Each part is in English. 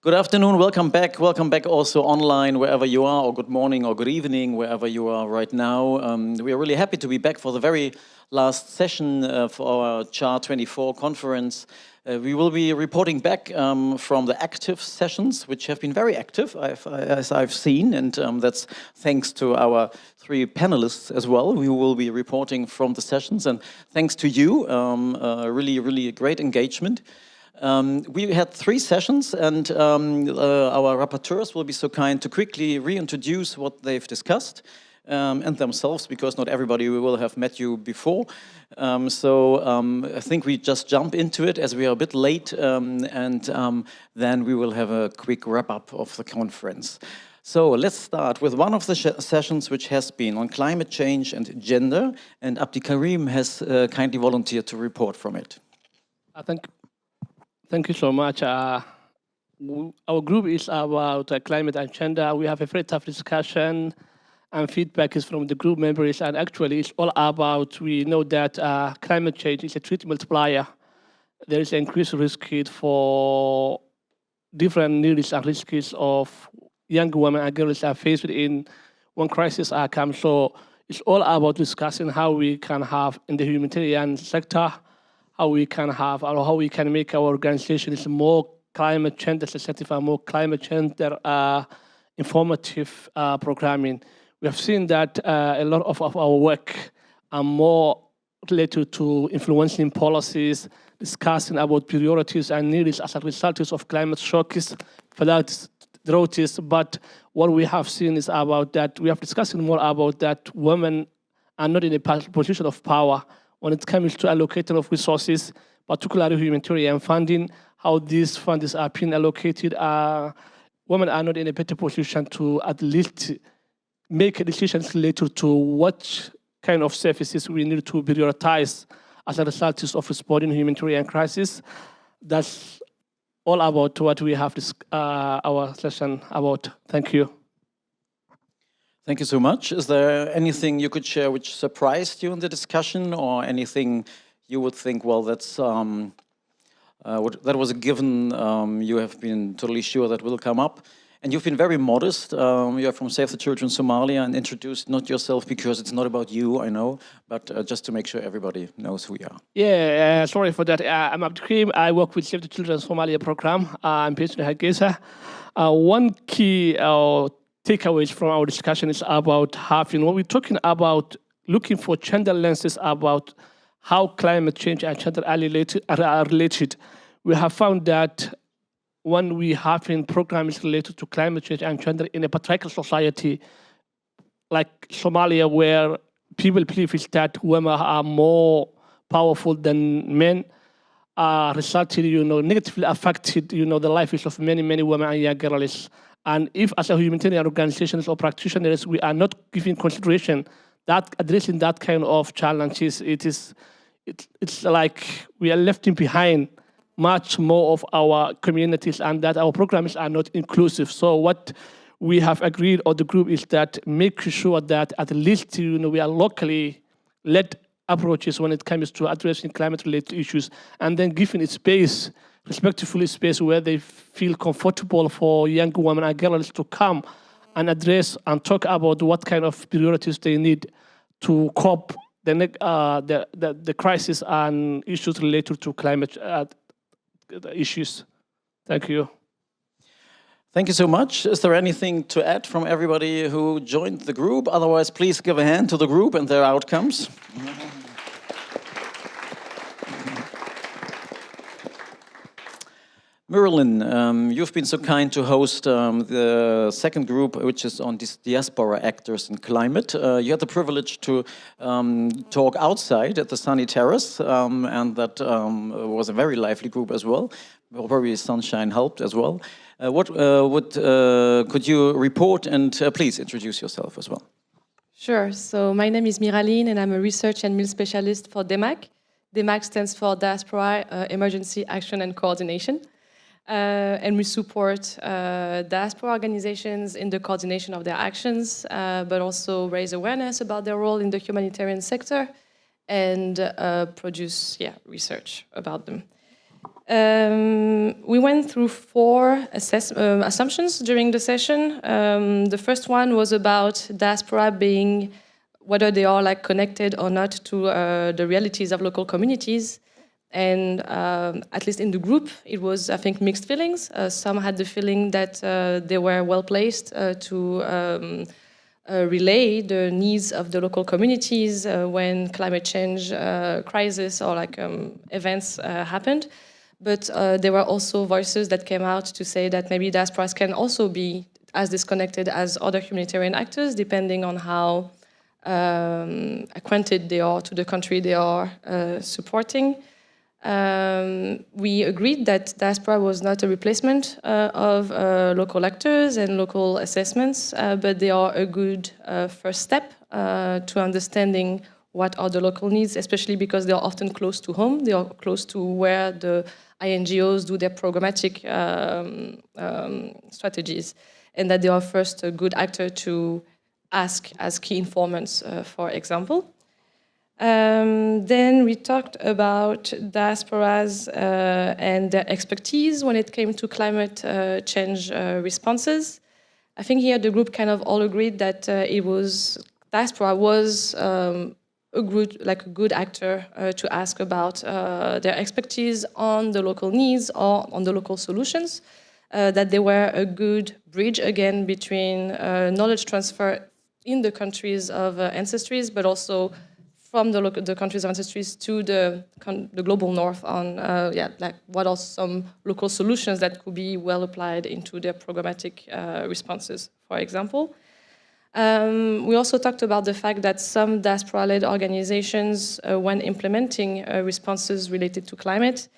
Good afternoon, welcome back also online, wherever you are, or good morning or good evening, wherever you are right now. We are really happy to be back for the very last session for our CHAR 24 conference. We will be reporting back from the active sessions, which have been very active, as I've seen, and that's thanks to our three panelists as well. We will be reporting from the sessions, and thanks to you, really great engagement. We had 3 sessions, and our rapporteurs will be so kind to quickly reintroduce what they've discussed and themselves, because not everybody will have met you before. I think we just jump into it as we are a bit late, and then we will have a quick wrap-up of the conference. So let's start with one of the sessions, which has been on climate change and gender, and Abdikarim has kindly volunteered to report from it. Thank you so much. Our group is about climate and gender. We have a very tough discussion, and feedback is from the group members. And actually, it's all about, we know that climate change is a threat multiplier. There is an increased risk for different needs and risks of young women and girls are faced in when crisis comes. So it's all about discussing how we can have in the humanitarian sector, how we can have, or how we can make our organizations more climate change sensitive and more climate change informative programming. We have seen that a lot of our work are more related to influencing policies, discussing about priorities and needs as a result of climate shocks, floods, droughts. But what we have seen is about that, we have discussed more about that women are not in a position of power when it comes to allocating of resources, particularly humanitarian funding, how these funds are being allocated. Women are not in a better position to at least make decisions related to what kind of services we need to prioritize as a result of responding to humanitarian crisis. That's all about what we have our session about. Thank you. Thank you so much. Is there anything you could share which surprised you in the discussion, or anything you would think, well, that's that was a given, you have been totally sure that will come up? And you've been very modest. You are from Save the Children Somalia, and introduced not yourself because it's not about you, I know, but just to make sure everybody knows who you are. Yeah, sorry for that. I'm Abdikarim. I work with Save the Children Somalia program. I'm based in Hargeisa. One key takeaways from our discussion is about having, when we're talking about looking for gender lenses about how climate change and gender are related, we have found that when we have in programs related to climate change and gender in a patriarchal society like Somalia, where people believe is that women are more powerful than men, resulted, negatively affected, the lives of many women and young girls. And if, as a humanitarian organizations or practitioners, we are not giving consideration that addressing that kind of challenges, it's like we are left behind much more of our communities, and that our programs are not inclusive. So what we have agreed, or the group, is that make sure that at least we are locally led approaches when it comes to addressing climate-related issues, and then giving it space, respectfully space, where they feel comfortable for young women and girls to come and address and talk about what kind of priorities they need to cope the crisis and issues related to climate issues. Thank you. Thank you so much. Is there anything to add from everybody who joined the group? Otherwise, please give a hand to the group and their outcomes. Miralyne, you've been so kind to host the second group, which is on diaspora actors in climate. You had the privilege to talk outside at the sunny terrace, and that was a very lively group as well. Probably sunshine helped as well. Could you report, and please introduce yourself as well? Sure. So my name is Miralyne, and I'm a research and meal specialist for DEMAC. DEMAC stands for Diaspora, Emergency Action and Coordination. And we support diaspora organizations in the coordination of their actions, but also raise awareness about their role in the humanitarian sector and produce research about them. We went through 4 assumptions during the session. The first one was about diaspora being, whether they are like connected or not to the realities of local communities. And at least in the group, it was, I think, mixed feelings. Some had the feeling that they were well placed to relay the needs of the local communities when climate change crisis or like events happened. But there were also voices that came out to say that maybe diasporas can also be as disconnected as other humanitarian actors, depending on how acquainted they are to the country they are supporting. We agreed that diaspora was not a replacement of local actors and local assessments, but they are a good first step to understanding what are the local needs, especially because they are often close to home. They are close to where the INGOs do their programmatic strategies, and that they are first a good actor to ask as key informants, for example. Then we talked about diasporas and their expertise when it came to climate change responses. I think here the group kind of all agreed that diaspora was a good actor to ask about their expertise on the local needs or on the local solutions, that they were a good bridge again between knowledge transfer in the countries of ancestries, but also from the countries of ancestries to the global north on like what are some local solutions that could be well applied into their programmatic responses, for example. We also talked about the fact that some diaspora-led organizations, when implementing responses related to climate,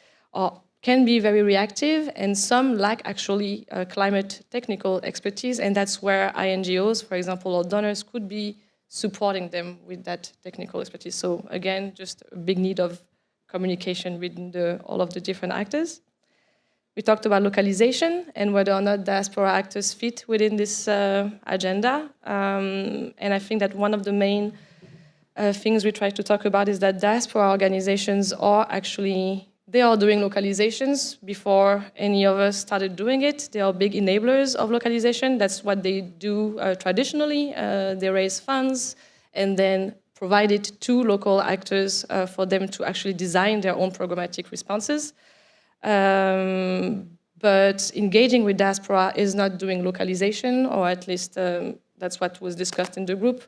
can be very reactive, and some lack actually climate technical expertise, and that's where INGOs, for example, or donors could be supporting them with that technical expertise. So again, just a big need of communication within all of the different actors. We talked about localization and whether or not diaspora actors fit within this agenda. And I think that one of the main things we try to talk about is that diaspora organizations are actually, they are doing localizations before any of us started doing it. They are big enablers of localization. That's what they do traditionally. They raise funds and then provide it to local actors for them to actually design their own programmatic responses. But engaging with diaspora is not doing localization, or at least that's what was discussed in the group.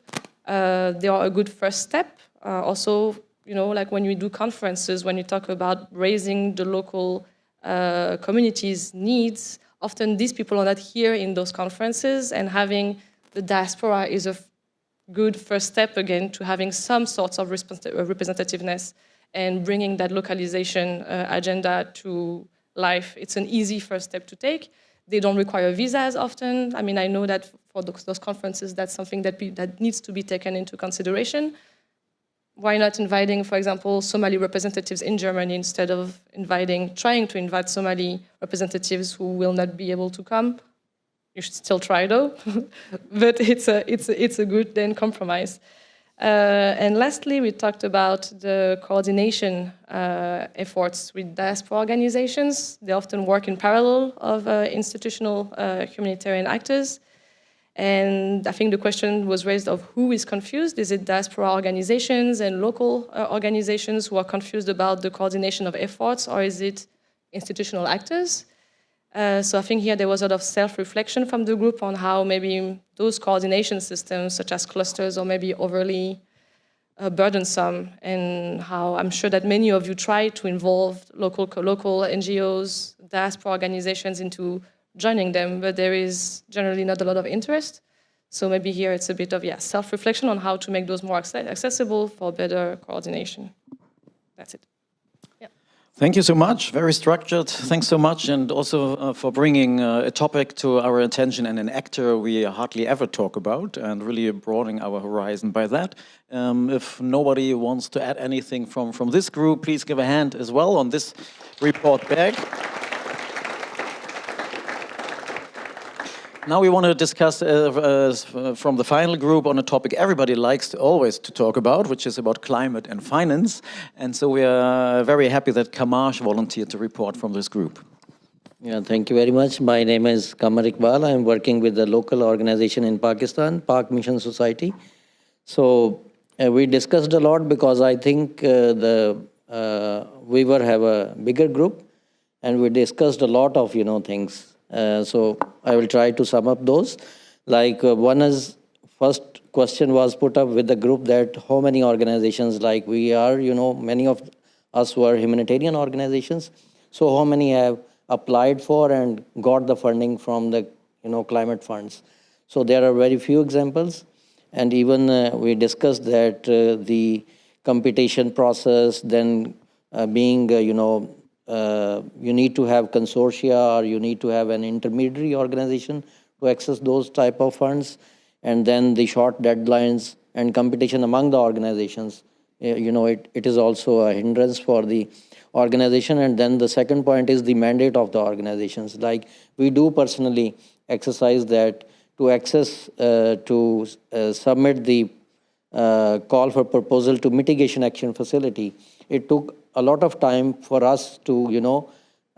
They are a good first step. Also, you know, like when we do conferences, when you talk about raising the local community's needs, often these people are not here in those conferences, and having the diaspora is a good first step again to having some sorts of representativeness and bringing that localization agenda to life. It's an easy first step to take. They don't require visas often. I mean, I know that for those conferences, that's something that needs to be taken into consideration. Why not inviting, for example, Somali representatives in Germany instead of trying to invite Somali representatives who will not be able to come? You should still try though, but it's a good then compromise. And lastly, we talked about the coordination efforts with diaspora organizations. They often work in parallel of institutional humanitarian actors. And I think the question was raised of who is confused. Is it diaspora organizations and local organizations who are confused about the coordination of efforts, or is it institutional actors? So I think here there was a lot of self-reflection from the group on how maybe those coordination systems, such as clusters, are maybe overly burdensome, and how I'm sure that many of you try to involve local NGOs, diaspora organizations into joining them, but there is generally not a lot of interest. So maybe here it's a bit of self-reflection on how to make those more accessible for better coordination. That's it. Thank you so much. Very structured. Thanks so much, and also for bringing a topic to our attention and an actor we hardly ever talk about, and really broadening our horizon by that. If nobody wants to add anything from this group, please give a hand as well on this report back. Now we want to discuss from the final group on a topic everybody likes always to talk about, which is about climate and finance. And so we are very happy that Kamash volunteered to report from this group. Yeah, thank you very much. My name is Kamar Iqbal. I'm working with the local organization in Pakistan, Pak Mission Society. So we discussed a lot because I think we have a bigger group, and we discussed a lot of things. So I will try to sum up those. Like one is, first question was put up with the group that how many organizations, like we are, many of us who are humanitarian organizations. So how many have applied for and got the funding from the climate funds? So there are very few examples. And even we discussed that the computation process, then being, you need to have consortia or you need to have an intermediary organization to access those type of funds. And then the short deadlines and competition among the organizations, it is also a hindrance for the organization. And then the second point is the mandate of the organizations. Like we do personally exercise that to access, to submit the call for proposal to mitigation action facility. It took a lot of time for us to,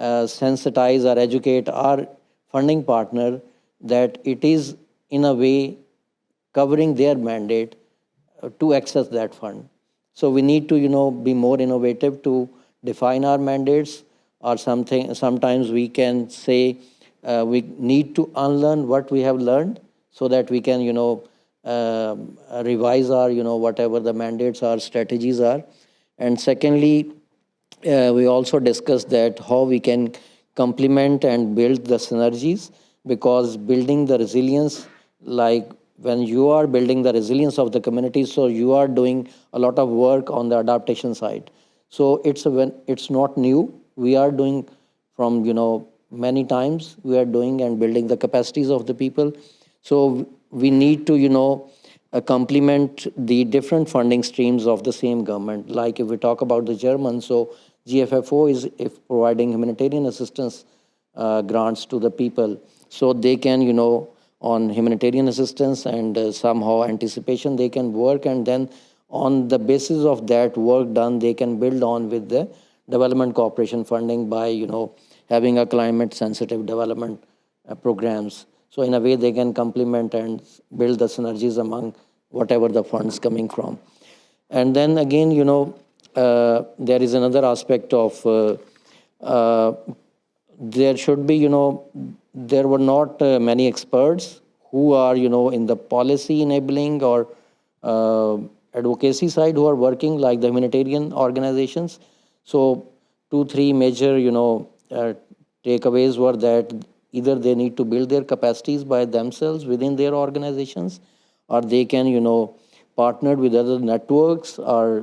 sensitize or educate our funding partner that it is in a way covering their mandate to access that fund. So we need to, be more innovative to define our mandates, or something. Sometimes we can say we need to unlearn what we have learned so that we can, revise our, whatever the mandates are, strategies are. And secondly, we also discussed that how we can complement and build the synergies, because building the resilience, like when you are building the resilience of the community, so you are doing a lot of work on the adaptation side. So it's not new. We are doing from, many times we are doing and building the capacities of the people. So we need to, complement the different funding streams of the same government. Like if we talk about the German, so GFFO is providing humanitarian assistance grants to the people. So they can, on humanitarian assistance and somehow anticipation, they can work, and then on the basis of that work done, they can build on with the development cooperation funding by, having a climate sensitive development programs. So in a way they can complement and build the synergies among whatever the funds coming from. And then again, there is another aspect of there should be, there were not many experts who are, in the policy enabling or advocacy side who are working like the humanitarian organizations. So 2-3 major, takeaways were that either they need to build their capacities by themselves within their organizations, or they can, partner with other networks, or,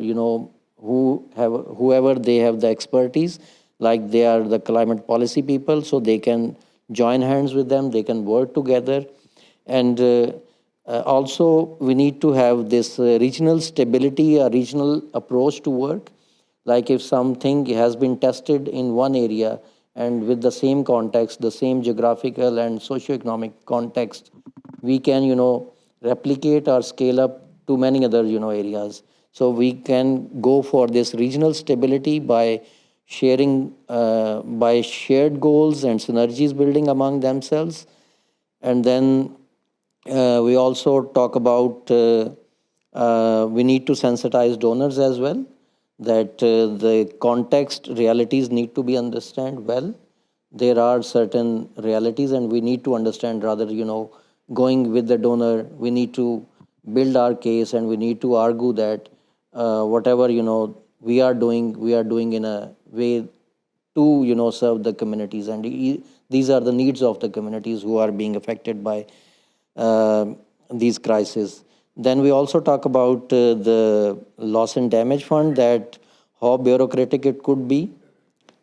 whoever they have the expertise, like they are the climate policy people, so they can join hands with them, they can work together. And also we need to have this regional stability, a regional approach to work. Like if something has been tested in one area and with the same context, the same geographical and socioeconomic context, we can, replicate or scale up to many other, areas. So we can go for this regional stability by sharing, by shared goals and synergies building among themselves. And then we also talk about we need to sensitize donors as well, that the context realities need to be understood well. There are certain realities and we need to understand, rather, going with the donor, we need to build our case and we need to argue that whatever, we are doing in a way to, serve the communities. And these are the needs of the communities who are being affected by these crises. Then we also talk about the loss and damage fund, that how bureaucratic it could be.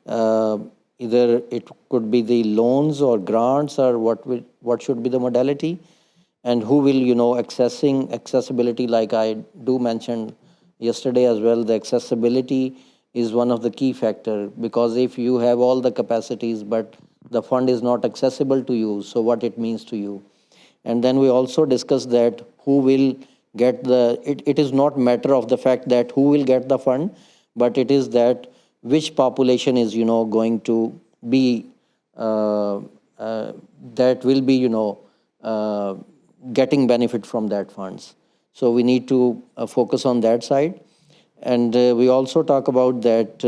Either it could be the loans or grants, or what should be the modality, and who will, accessibility, like I do mention yesterday as well, the accessibility is one of the key factor, because if you have all the capacities but the fund is not accessible to you, so what it means to you. And then we also discussed that who will get it is not matter of the fact that who will get the fund, but it is that which population is, going to be, that will be, getting benefit from that funds. So we need to focus on that side. And we also talk about that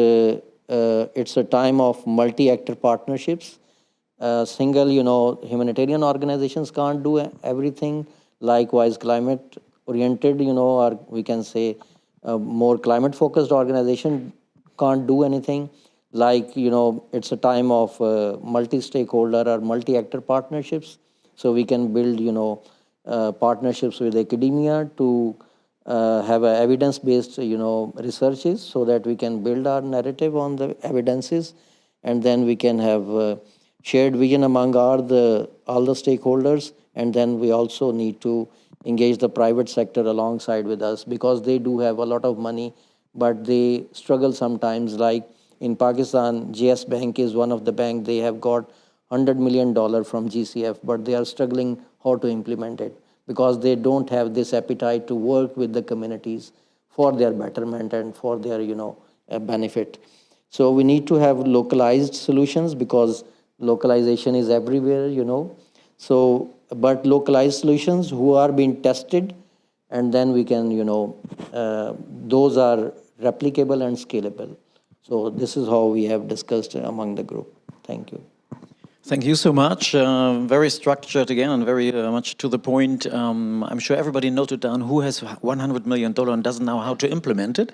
it's a time of multi-actor partnerships. Single, humanitarian organizations can't do everything. Likewise, climate-oriented, or we can say more climate-focused organization can't do anything. Like, it's a time of multi-stakeholder or multi-actor partnerships. So we can build, partnerships with academia to have evidence-based, researches, so that we can build our narrative on the evidences, and then we can have shared vision among all the stakeholders. And then we also need to engage the private sector alongside with us, because they do have a lot of money, but they struggle sometimes. Like in Pakistan, JS Bank is one of the banks. They have got $100 million from GCF, but they are struggling how to implement it, because they don't have this appetite to work with the communities for their betterment and for their, benefit. So we need to have localized solutions, because localization is everywhere, So, but localized solutions who are being tested, and then we can, those are replicable and scalable. So this is how we have discussed among the group. Thank you. Thank you so much. Very structured again, and very much to the point. I'm sure everybody noted down who has $100 million and doesn't know how to implement it.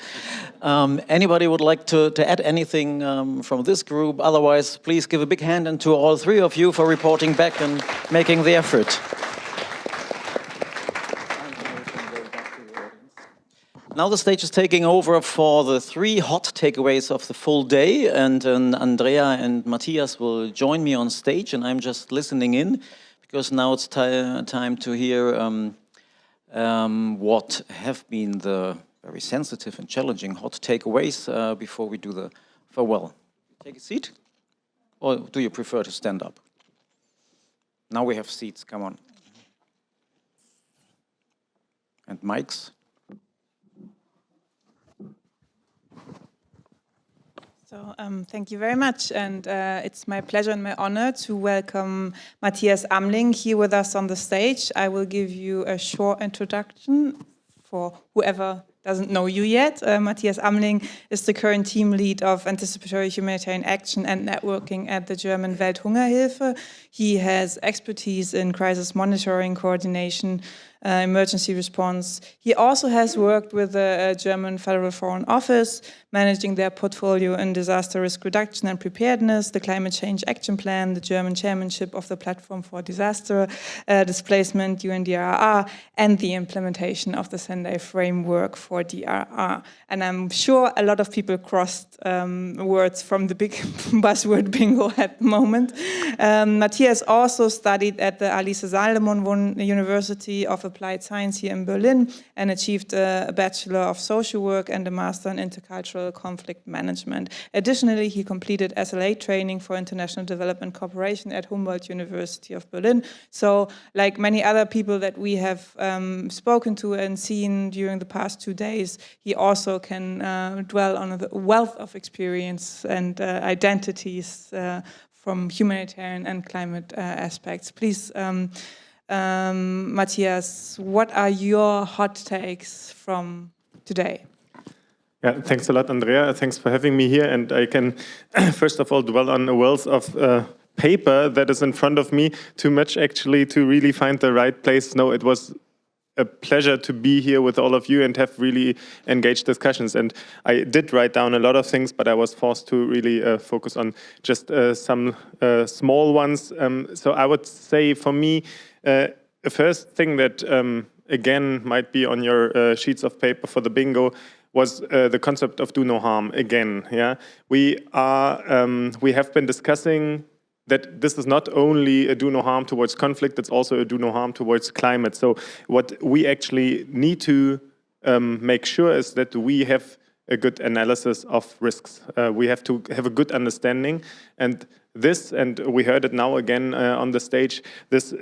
Anybody would like to add anything from this group? Otherwise, please give a big hand and to all three of you for reporting back and making the effort. Now the stage is taking over for the three hot takeaways of the full day, and Andrea and Matthias will join me on stage, and I'm just listening in, because now it's time to hear what have been the very sensitive and challenging hot takeaways before we do the farewell. Take a seat, or do you prefer to stand up? Now we have seats, come on. And mics. So thank you very much, and it's my pleasure and my honor to welcome Matthias Amling here with us on the stage. I will give you a short introduction for whoever doesn't know you yet. Matthias Amling is the current team lead of anticipatory humanitarian action and networking at the German Welthungerhilfe. He has expertise in crisis monitoring, coordination, emergency response. He also has worked with the German Federal Foreign Office, managing their portfolio in disaster risk reduction and preparedness, the Climate Change Action Plan, the German chairmanship of the Platform for Disaster Displacement, UNDRR, and the implementation of the Sendai framework for DRR. And I'm sure a lot of people crossed words from the big buzzword bingo at the moment. Matthias also studied at the Alice Salomon University of Applied Science here in Berlin, and achieved a Bachelor of Social Work and a Master in Intercultural Conflict Management. Additionally, he completed SLA training for International Development Cooperation at Humboldt University of Berlin. So, like many other people that we have spoken to and seen during the past 2 days, he also can dwell on a wealth of experience and identities from humanitarian and climate aspects. Please, Matthias, what are your hot takes from today? Yeah, thanks a lot, Andrea. Thanks for having me here. And I can, first of all, dwell on a wealth of paper that is in front of me. Too much, actually, to really find the right place. No, it was a pleasure to be here with all of you and have really engaged discussions. And I did write down a lot of things, but I was forced to really focus on just some small ones. So I would say, for me, the first thing that, again, might be on your sheets of paper for the bingo was the concept of do no harm again. Yeah, we have been discussing that this is not only a do no harm towards conflict, it's also a do no harm towards climate. So what we actually need to make sure is that we have a good analysis of risks. We have to have a good understanding, and this, and we heard it now again on the stage, this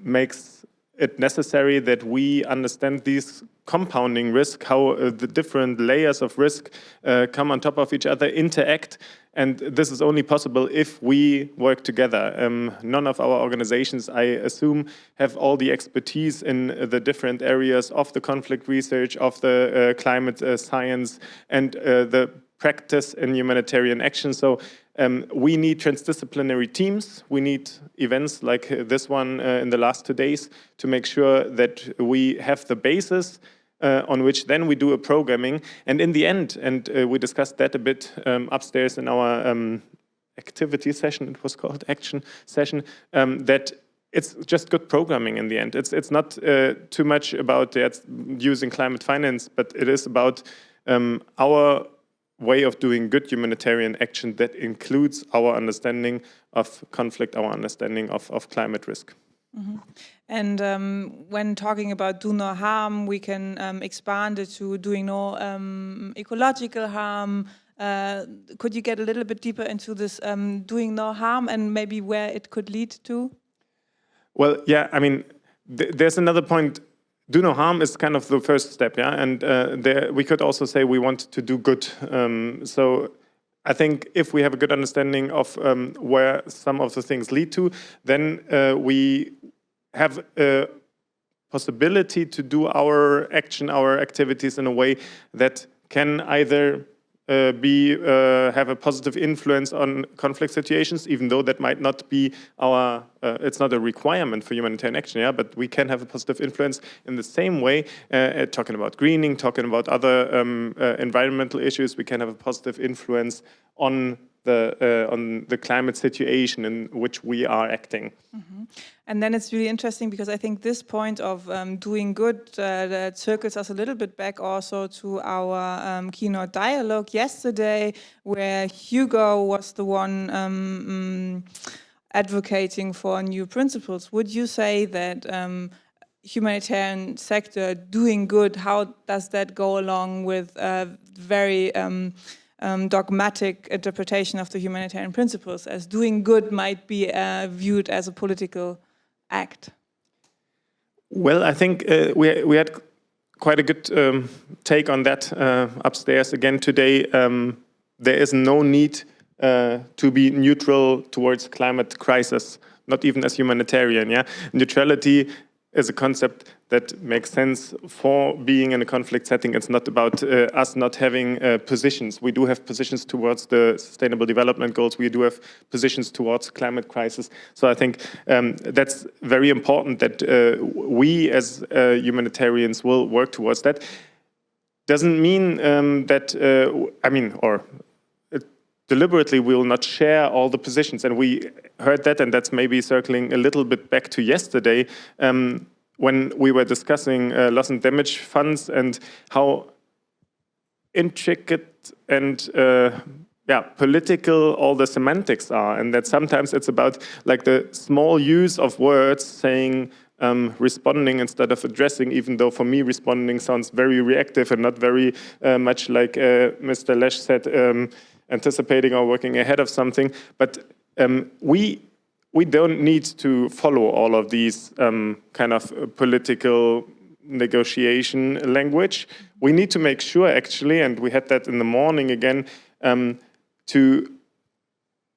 makes it necessary that we understand these compounding risk, how the different layers of risk come on top of each other, interact, and this is only possible if we work together. None of our organizations, I assume, have all the expertise in the different areas of the conflict research, of the climate science, and the practice in humanitarian action. So we need transdisciplinary teams. We need events like this one in the last 2 days to make sure that we have the basis on which then we do a programming. And in the end, and we discussed that a bit upstairs in our activity session, it was called action session, that it's just good programming in the end. It's not too much about using climate finance, but it is about our way of doing good humanitarian action that includes our understanding of conflict, our understanding of climate risk. Mm-hmm. And when talking about do no harm, we can expand it to doing no ecological harm. Could you get a little bit deeper into this doing no harm and maybe where it could lead to? Well, yeah, I mean, there's another point. Do no harm is kind of the first step, yeah? And there we could also say we want to do good. So I think if we have a good understanding of where some of the things lead to, then we have a possibility to do our action, our activities in a way that can either have a positive influence on conflict situations, even though that might not be our, it's not a requirement for humanitarian action, yeah, but we can have a positive influence in the same way, talking about greening, talking about other environmental issues, we can have a positive influence on the climate situation in which we are acting. Mm-hmm. And then it's really interesting because I think this point of doing good that circles us a little bit back also to our keynote dialogue yesterday, where Hugo was the one advocating for new principles. Would you say that humanitarian sector doing good, how does that go along with very dogmatic interpretation of the humanitarian principles, as doing good might be viewed as a political act? Well, I think we had quite a good take on that upstairs again today. There is no need to be neutral towards climate crisis, not even as humanitarian. Yeah, neutrality is a concept that makes sense for being in a conflict setting. It's not about us not having positions. We do have positions towards the Sustainable Development Goals. We do have positions towards climate crisis. So I think that's very important that we as humanitarians will work towards that. Doesn't mean that, deliberately we will not share all the positions. And we heard that, and that's maybe circling a little bit back to yesterday, when we were discussing loss and damage funds and how intricate and political all the semantics are, and that sometimes it's about like the small use of words saying responding instead of addressing, even though for me responding sounds very reactive and not very much like Mr. Lesch said, anticipating or working ahead of something. But we don't need to follow all of these kind of political negotiation language. We need to make sure, actually, and we had that in the morning again, to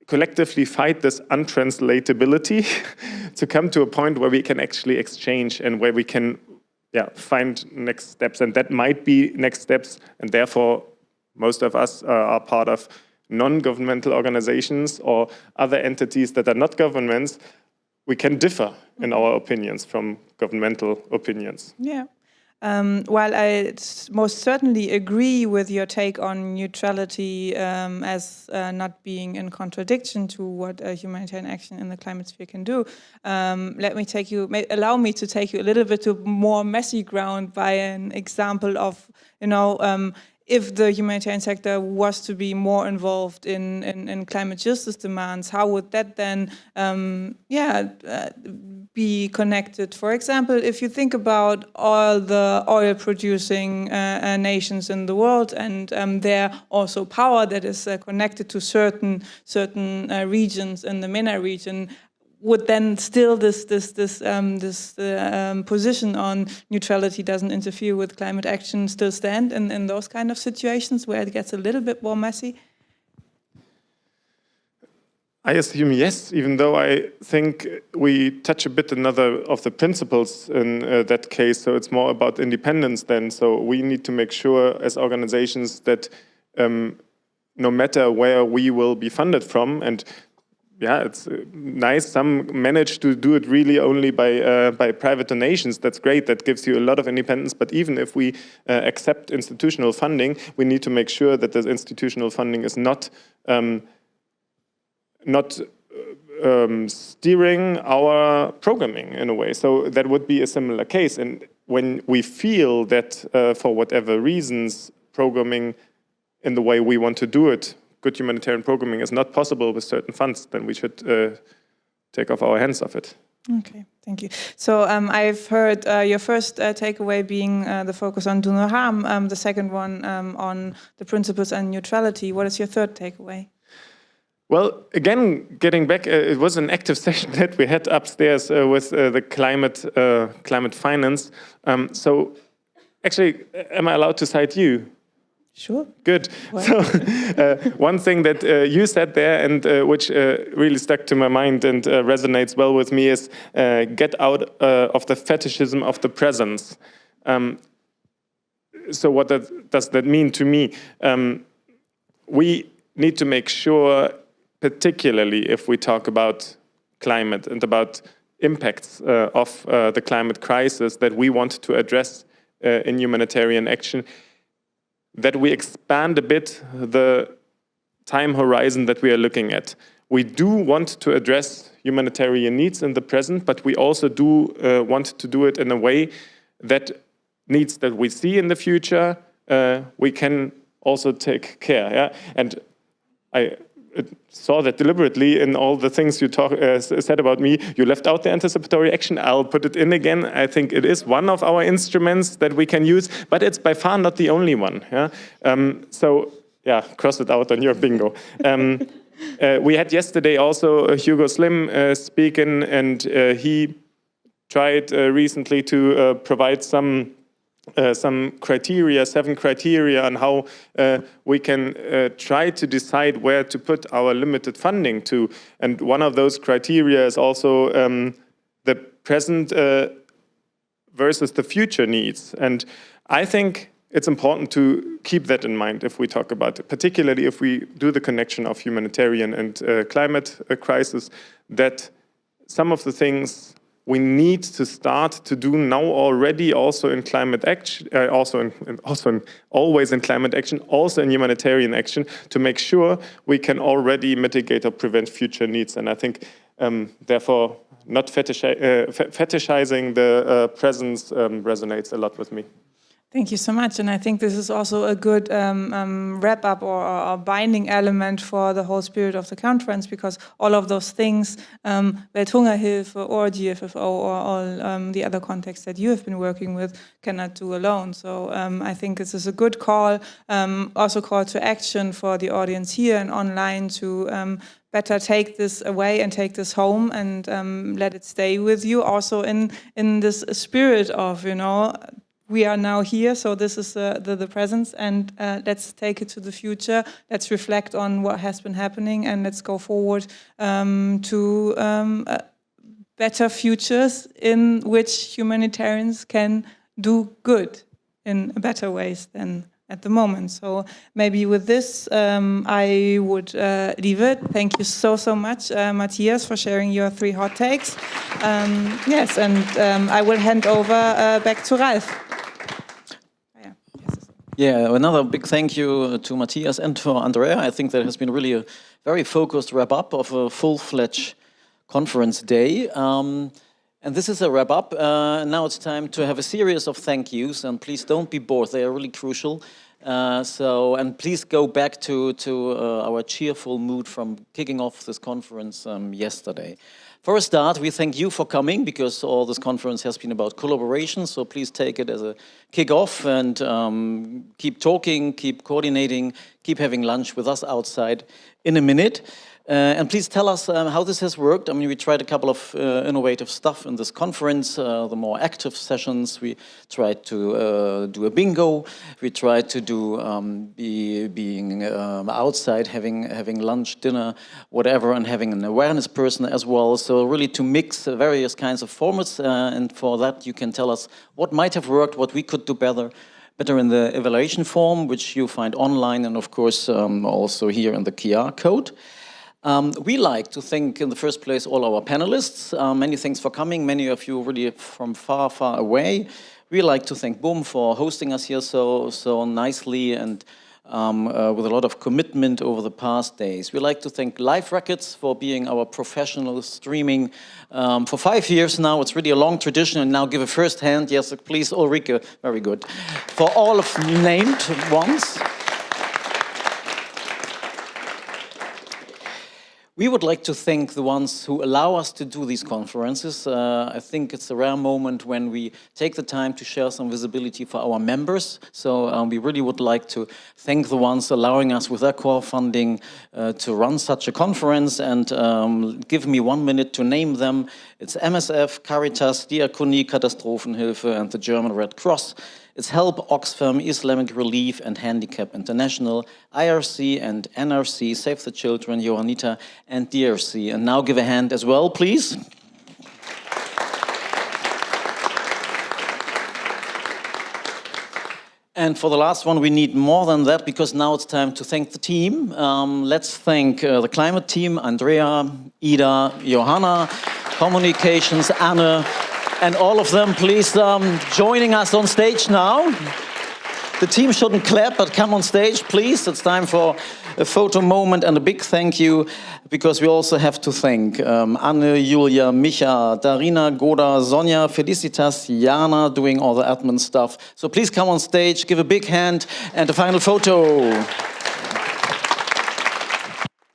collectively fight this untranslatability to come to a point where we can actually exchange and where we can find next steps. And that might be next steps, and therefore most of us are part of non-governmental organizations or other entities that are not governments. We can differ in our opinions from governmental opinions. Yeah. While I most certainly agree with your take on neutrality as not being in contradiction to what humanitarian action in the climate sphere can do, allow me to take you a little bit to more messy ground by an example of, if the humanitarian sector was to be more involved in climate justice demands, how would that then be connected? For example, if you think about all the oil-producing nations in the world and their also power that is connected to certain regions in the MENA region, would then still this position on neutrality doesn't interfere with climate action still stand in those kind of situations where it gets a little bit more messy? I assume yes, even though I think we touch a bit another of the principles in that case. So it's more about independence then. So we need to make sure as organizations that no matter where we will be funded from, and yeah, it's nice. Some manage to do it really only by private donations. That's great. That gives you a lot of independence. But even if we accept institutional funding, we need to make sure that this institutional funding is not steering our programming in a way. So that would be a similar case. And when we feel that for whatever reasons, programming in the way we want to do it, good humanitarian programming is not possible with certain funds, then we should take off our hands of it. Okay, thank you. So I've heard your first takeaway being the focus on do no harm, the second one on the principles and neutrality. What is your third takeaway? Well, again, getting back, it was an active session that we had upstairs with the climate finance. So actually, am I allowed to cite you? Sure. Good. Well. So one thing that you said there and which really stuck to my mind and resonates well with me is get out of the fetishism of the presence. So what does that mean to me? We need to make sure, particularly if we talk about climate and about impacts of the climate crisis that we want to address in humanitarian action, that we expand a bit the time horizon that we are looking at. We do want to address humanitarian needs in the present, but we also do want to do it in a way that needs that we see in the future, we can also take care. Yeah? And I saw that deliberately in all the things you said about me. You left out the anticipatory action. I'll put it in again. I think it is one of our instruments that we can use, but it's by far not the only one. Yeah? So yeah, cross it out on your bingo. We had yesterday also Hugo Slim speaking, and he tried recently to provide some criteria, 7 criteria on how we can try to decide where to put our limited funding to. And one of those criteria is also the present versus the future needs. And I think it's important to keep that in mind if we talk about it, particularly if we do the connection of humanitarian and climate crisis, that some of the things we need to start to do now already, also in climate action, always in climate action, also in humanitarian action, to make sure we can already mitigate or prevent future needs. And I think, therefore, not fetishizing the presence resonates a lot with me. Thank you so much. And I think this is also a good wrap-up or binding element for the whole spirit of the conference, because all of those things, Welthungerhilfe or GFFO or all the other contexts that you have been working with, cannot do alone. So I think this is a good call, also call to action for the audience here and online to better take this away and take this home and let it stay with you, also in this spirit of, you know, we are now here, so this is the presence, and let's take it to the future. Let's reflect on what has been happening, and let's go forward to better futures in which humanitarians can do good in better ways than at the moment. So maybe with this, I would leave it. Thank you so much, Matthias, for sharing your 3 hot takes. Yes, and I will hand over back to Ralf. Yeah, another big thank you to Matthias and to Andrea. I think that has been really a very focused wrap-up of a full-fledged conference day. And this is a wrap-up. Now it's time to have a series of thank yous, and please don't be bored. They are really crucial. And please go back to our cheerful mood from kicking off this conference yesterday. For a start, we thank you for coming, because all this conference has been about collaboration, so please take it as a kick-off and keep talking, keep coordinating, keep having lunch with us outside in a minute. And please tell us how this has worked. I mean, we tried a couple of innovative stuff in this conference, the more active sessions. We tried to do a bingo. We tried to do being outside, having lunch, dinner, whatever, and having an awareness person as well. So really to mix various kinds of formats. And for that, you can tell us what might have worked, what we could do better in the evaluation form, which you find online, and of course also here in the QR code. We like to thank, in the first place, all our panelists. Many thanks for coming. Many of you really from far, far away. We like to thank Boom for hosting us here so nicely and with a lot of commitment over the past days. We like to thank Live Records for being our professional streaming for 5 years now. It's really a long tradition, and now give a first hand. Yes, please, Ulrike, very good. For all of named ones. We would like to thank the ones who allow us to do these conferences. I think it's a rare moment when we take the time to share some visibility for our members. So we really would like to thank the ones allowing us with their core funding to run such a conference, and give me 1 minute to name them. It's MSF, Caritas, Diakonie, Katastrophenhilfe, and the German Red Cross. It's HELP, Oxfam, Islamic Relief, and Handicap International, IRC and NRC, Save the Children, Johanniter, and DRC. And now give a hand as well, please. And for the last one, we need more than that, because now it's time to thank the team. Let's thank the climate team, Andrea, Ida, Johanna, communications, Anne, and all of them, please, joining us on stage now. The team shouldn't clap, but come on stage, please. It's time for a photo moment, and a big thank you, because we also have to thank Anne, Julia, Micha, Darina, Goda, Sonja, Felicitas, Jana, doing all the admin stuff. So please come on stage, give a big hand, and a final photo.